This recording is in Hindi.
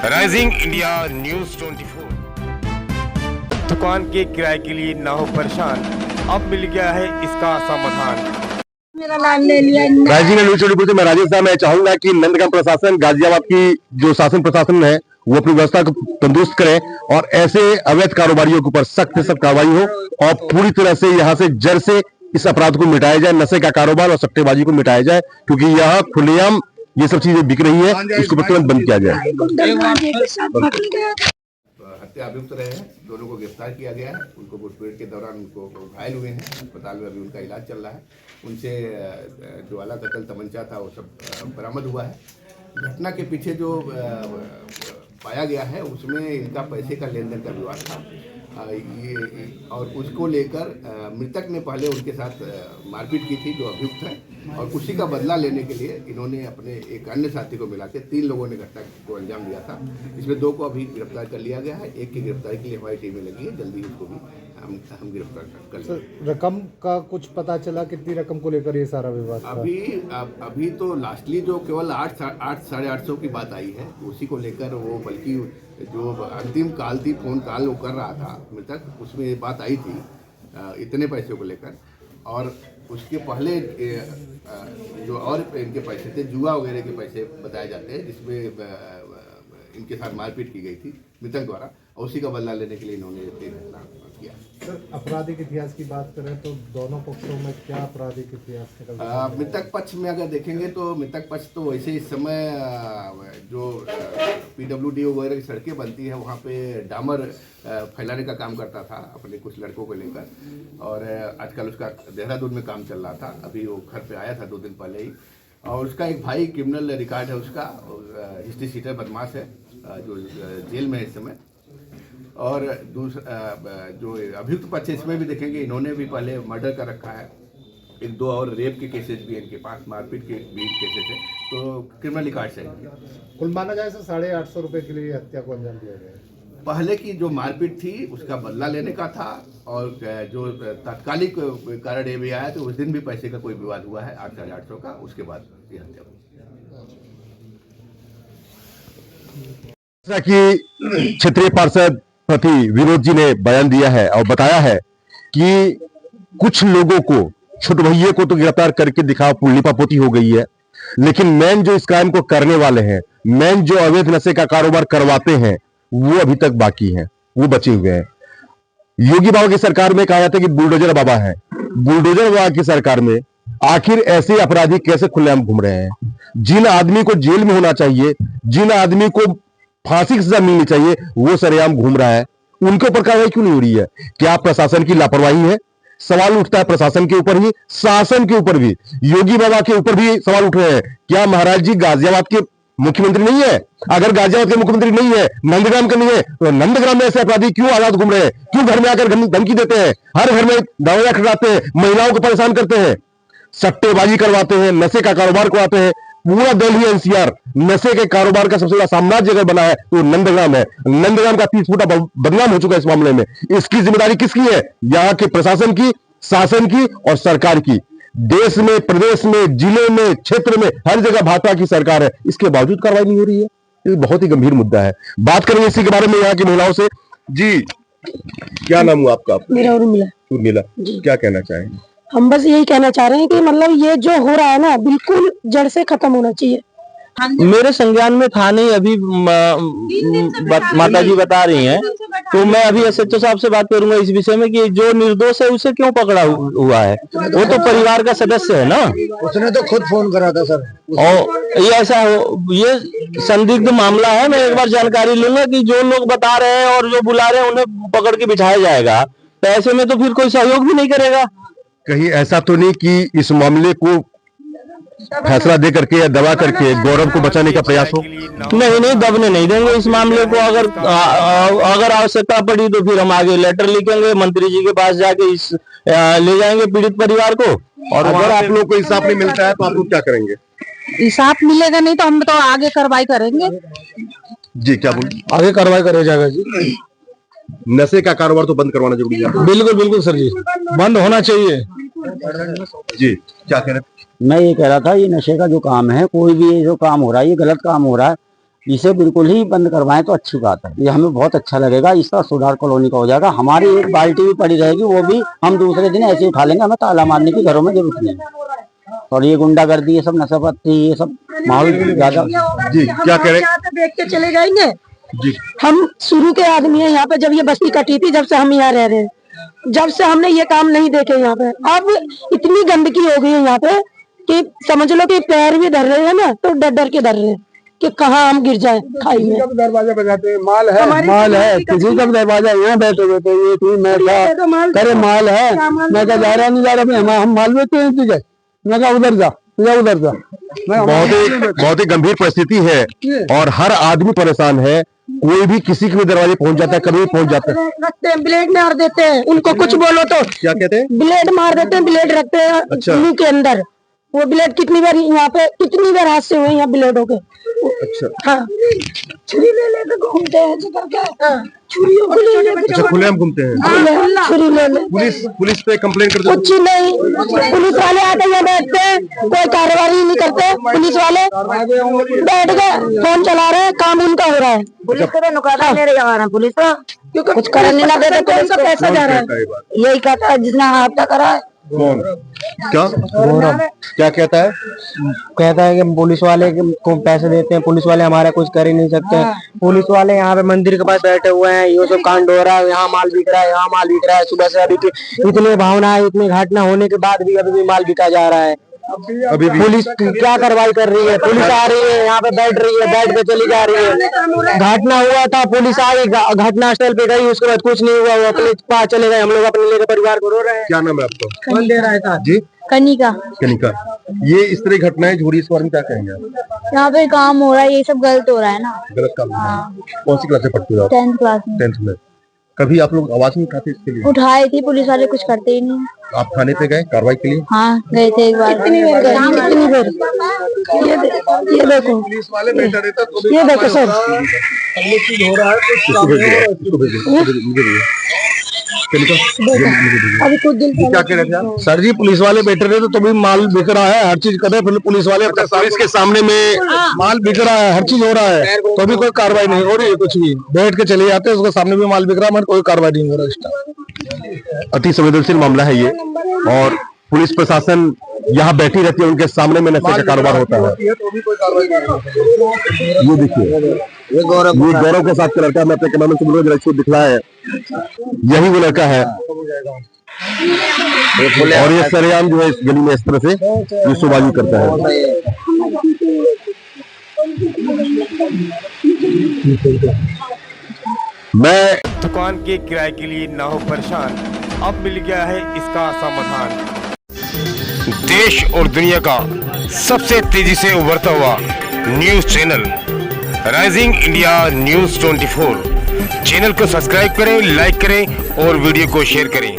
Rising India news 24। दुकान के किराए के लिए ना हो परेशान, अब मिल गया है इसका समाधान। मेरा नाम ले लिया। राइजिंग न्यूज 24 से मैं राजेश साहब। मैं चाहूंगा कि नंदगांव प्रशासन, गाजियाबाद की जो शासन प्रशासन है वो अपनी व्यवस्था को तंदुरुस्त करे और ऐसे अवैध कारोबारियों के ऊपर सख्त से सख्त कार्रवाई हो और पूरी तरह से यहाँ से जड़ से इस अपराध को मिटाया जाए। नशे का कारोबार और सट्टेबाजी को मिटाया जाए, क्योंकि यहाँ खुलेआम ये सब चीजें बिक रही है, इसको तुरंत बंद किया जाए। हत्या अभियुक्त रहे हैं, दोनों को गिरफ्तार किया गया है। उनको मुठभेड़ के दौरान उनको घायल हुए हैं, अस्पताल में अभी उनका इलाज चल रहा है। उनसे जो आला कत्ल तमंचा था वो सब बरामद हुआ है। घटना के पीछे जो पाया गया है उसमें इनका पैसे का लेन देन का विवाद था ये, और उसको लेकर मृतक ने पहले उनके साथ मारपीट की थी जो अभियुक्त है, और उसी का बदला लेने के लिए इन्होंने अपने एक अन्य साथी को मिला के 3 लोगों ने घटना को अंजाम दिया था। इसमें 2 को अभी गिरफ्तार कर लिया गया है। एक की गिरफ्तारी के लिए हमारी टीमें लगी है, जल्दी उसको भी हम गिरफ्तार कर लेंगे। रकम का कुछ पता चला? कितनी रकम को लेकर ये सारा विवाद था? अभी तो लास्टली जो केवल 8-850 की बात आई है, उसी को लेकर वो, बल्कि जो अंतिम काल थी, फोन कॉल वो कर रहा था मृतक, उसमें ये बात आई थी इतने पैसे को लेकर। और उसके पहले जो और इनके पैसे थे, जुआ वगैरह के पैसे बताए जाते हैं, जिसमें इनके साथ मारपीट की गई थी मृतक द्वारा, और उसी का बदला लेने के लिए इन्होंने ये घटना किया। सर, आपराधिक इतिहास की बात करें तो दोनों पक्षों में क्या आपराधिक इतिहास निकलता है? मृतक पक्ष में अगर देखेंगे तो मृतक पक्ष तो वैसे इस समय जो PWD वगैरह की सड़कें बनती हैं वहाँ पे डामर फैलाने का काम करता था अपने कुछ लड़कों को लेकर, और आजकल उसका देहरादून में काम चल रहा था। अभी वो घर पे आया था 2 दिन पहले ही, और उसका एक भाई क्रिमिनल रिकॉर्ड है उसका, हिस्ट्री सीटर बदमाश है जो जेल में है इस समय। और दूसरा जो अभियुक्त पक्ष इसमें भी देखेंगे, इन्होंने भी पहले मर्डर कर रखा है, 1-2 और रेप के केसेस भी इनके पास, मारपीट के भी केसेस है, तो क्रिमिनल रिकॉर्ड है। कुल माना जाए तो 850 रुपए के लिए हत्या को अंजाम दिया गया है। पहले की जो मारपीट थी उसका बदला लेने का था, और जो तात्कालिक कारण ये भी आया तो उस दिन भी पैसे का कोई विवाद हुआ है 8-850 का, उसके बाद ये हत्या हुई। जैसा कि क्षेत्रीय पार्षद प्रति विनोद जी ने बयान दिया है और बताया है कि कुछ लोगों को, छोटे भैया को तो गिरफ्तार करके दिखा लिपापोती हो गई है, लेकिन मेन जो इस क्राइम को करने वाले हैं, मेन जो अवैध नशे का कारोबार करवाते हैं, वो अभी तक बाकी हैं, वो बचे हुए हैं। योगी बाबा की सरकार में कहा जाता है कि बुलडोजर बाबा है। बुलडोजर बाबा की सरकार में आखिर ऐसे अपराधी कैसे खुलेआम घूम रहे हैं? जिन आदमी को जेल में होना चाहिए, जिन आदमी को फांसी की सजा मिलनी चाहिए, वो सरेआम घूम रहा है। उनके ऊपर कार्रवाई क्यों नहीं हो रही है? क्या प्रशासन की लापरवाही है? सवाल उठता है प्रशासन के ऊपर ही, शासन के ऊपर भी, योगी बाबा के ऊपर भी सवाल उठ रहे हैं। क्या महाराज जी गाजियाबाद के मुख्यमंत्री नहीं है? अगर गाजियाबाद के मुख्यमंत्री नहीं है, नंदग्राम का नहीं है, तो नंदग्राम में ऐसे अपराधी क्यों आजाद घूम रहे हैं? क्यों घर में आकर धमकी देते हैं? हर घर में दरवाजा खटखटाते हैं, महिलाओं को परेशान करते हैं, सट्टेबाजी करवाते हैं, नशे का कारोबार करवाते हैं। पूरा दिल्ली NCR नशे के कारोबार का सबसे बड़ा साम्राज्य अगर बना है तो नंदग्राम है। नंदग्राम का 30 फुटा बदनाम हो चुका है इस मामले में। इसकी जिम्मेदारी किसकी है? यहाँ के प्रशासन की, शासन की और सरकार की। देश में, प्रदेश में, जिले में, क्षेत्र में, हर जगह भाजपा की सरकार है, इसके बावजूद कार्रवाई नहीं हो रही है। ये बहुत ही गंभीर मुद्दा है। बात करेंगे इसी के बारे में यहाँ की महिलाओं से। जी, क्या नाम हुआ आपका? मेरा उर्मिला, क्या कहना चाहेंगे? हम बस यही कहना चाह रहे हैं कि मतलब ये जो हो रहा है ना, बिल्कुल जड़ से खत्म होना चाहिए। मेरे संज्ञान में था नहीं, अभी माता जी बता रही हैं, तो मैं अभी SHO साहब से बात करूंगा इस विषय में कि जो निर्दोष है उसे क्यों पकड़ा हुआ है? वो तो परिवार का सदस्य है ना। उसने तो खुद फोन करा था सर। और ये ऐसा ये संदिग्ध मामला है। मैं एक बार जानकारी लूंगा कि जो लोग बता रहे हैं और जो बुला रहे हैं उन्हें पकड़ के बिठाया जाएगा, तो ऐसे में तो फिर कोई सहयोग भी नहीं करेगा। कहीं ऐसा तो नहीं कि इस मामले को फैसला दे करके या दबा करके गौरव को बचाने का प्रयास हो? नहीं, दबने नहीं देंगे इस मामले को। अगर आवश्यकता पड़ी तो फिर हम आगे लेटर लिखेंगे, मंत्री जी के पास जाके ले जाएंगे पीड़ित परिवार को। और अगर आप लोग को इंसाफ नहीं मिलता है तो आप लोग क्या करेंगे? इंसाफ मिलेगा नहीं तो हम तो आगे कार्रवाई करेंगे। जी, क्या बोल? आगे कार्रवाई करेगा जाएगा जी। नशे का कारोबार तो बंद करवाना जरूरी है। बिल्कुल सर जी, बंद होना चाहिए। जी, क्या कह रहे? मैं ये कह रहा था, ये नशे का जो काम है, कोई भी ये जो काम हो रहा है ये गलत काम हो रहा है। इसे बिल्कुल ही बंद करवाएं तो अच्छी बात है, ये हमें बहुत अच्छा लगेगा। इसका सुधार कॉलोनी का हो जाएगा। हमारी एक बाल्टी भी पड़ी रहेगी, वो भी हम दूसरे दिन ऐसे ही उठा लेंगे, हमें ताला मारने की घरों में जरूरत नहीं। और ये गुंडागर्दी, ये सब नशापत्ती, ये सब माहौल ज्यादा। जी क्या कह रहे हैं? यहाँ पे देख के चले जाएंगे। जी हम शुरू के आदमी है यहाँ पे, जब ये बस्ती कटी थी, जब से हम यहाँ रह रहे हैं, जब से हमने ये काम नहीं देखे यहाँ पे। अब इतनी गंदगी हो गई है यहाँ पे कि समझ लो कि पैर भी धर रहे हैं ना, तो डर डर के धर रहे हैं कि कहाँ हम गिर जाए खाई में। दरवाजा बजाते हैं, माल है, माल है, किसी का भी दरवाजा यहाँ बैठे हुए थे, ये थी मैं था, करे माल है, मैं क्या जा रहा नहीं जा रहा, हम माल बेचते हैं तुझे, मैं क्या उधर जा, उधर जा। बहुत ही गंभीर परिस्थिति है और हर आदमी परेशान है। कोई भी किसी के भी दरवाजे पहुंच जाता है, कभी भी पहुंच जाता है। रखते हैं, ब्लेड मार देते हैं, उनको कुछ बोलो तो क्या कहते हैं? ब्लेड मार देते हैं, ब्लेड रखते हैं अच्छा। मुंह के अंदर। वो ब्लेड कितनी बार यहाँ पे, कितनी बार हादसे हुए यहाँ ब्लेडों के। अच्छा हाँ, छुरी ले लेके घूमते हैं ऐसे करके। हाँ, छुरियों को ले लेके अच्छा, खुलेआम घूमते हैं। छुरी ले ले। पुलिस पे कंप्लेंट कर दो। कुछ नहीं, पुलिस वाले आते यहाँ बैठते हैं, कोई कार्रवाई नहीं करते। पुलिस वाले बैठ गए, फोन चला रहे हैं, काम उनका हो रहा है। पुलिस को नुकसान ले रहा है, पुलिस को क्योंकि कुछ करने ना देते, पुलिस का पैसा जा रहा है। यही कहता है जिसने हत्या करा है। कौन? क्या कहता है? कहता है कि पुलिस वाले को पैसे देते हैं, पुलिस वाले हमारा कुछ कर ही नहीं सकते। पुलिस वाले यहाँ पे मंदिर के पास बैठे हुए हैं, ये सब कांड हो रहा है, यहाँ माल बिक रहा है, यहाँ माल बिक रहा है। सुबह से अभी इतने भावना है, इतने घटना होने के बाद भी अभी भी माल बिका जा रहा है। अभी भी पुलिस क्या कार्रवाई कर रही है? पुलिस आ रही है, यहाँ पे बैठ रही है, बैठ के चली जा रही है। घटना हुआ था, पुलिस आई, घटना स्थल पे गई, उसके बाद कुछ नहीं हुआ, वो अपने पास चले गए। हम लोग अपने लेकर परिवार को रो रहे हैं। क्या नाम है आपका? कौन दे रहा है था? जी कनिका, कनिका। ये इस तरह की घटनाएं झूरी, इस बारे में क्या कहेंगे आप? यहाँ पे काम हो रहा है, ये सब गलत हो रहा है ना। गलत काम हो रहा है। कौन सी क्लास से पढ़ते हो आप? 10th क्लास में। 10th में। कभी आप लोग आवाज नहीं उठाते इसके लिए? उठाए थी, पुलिस वाले कुछ करते ही नहीं। आप थाने पे गए कार्रवाई के लिए? हाँ गए थे एक बार। कितनी बार गए? कितनी बार? ये देखो, पुलिस वाले बैठा रहता तो ये देखो सर, अभी कुछ दिन क्या कह रहे थे आप? सर जी, पुलिस वाले बैठे रहे तो भी माल बिक रहा है, हर चीज कर रहे हैं। फिर पुलिस वाले अपने पुलिस के सामने में माल बिक रहा है, हर चीज हो रहा है, तो भी कोई कार्रवाई नहीं हो रही है। कुछ भी बैठ के चले जाते हैं, उसके सामने भी माल बिक रहा है, मगर कोई कार्रवाई नहीं हो रहा है। अति संवेदनशील मामला है ये और पुलिस प्रशासन यहाँ बैठी रहती है, उनके सामने में नशे का कारोबार होता है। ये देखिए, ये गौरव के साथ का लड़का, मैं अपने कैमरामैन से बोल रहा हूं, दिखलाया है, यही वो लड़का है। और ये सरेआम जो है इस गली में इस तरह से शोबाजी करता है। मैं दुकान के किराए के लिए ना हो परेशान, अब मिल गया है इसका समाधान। देश और दुनिया का सबसे तेजी से उभरता हुआ news channel rising India news 24। Channel को सब्सक्राइब करें, लाइक करें और वीडियो को शेयर करें।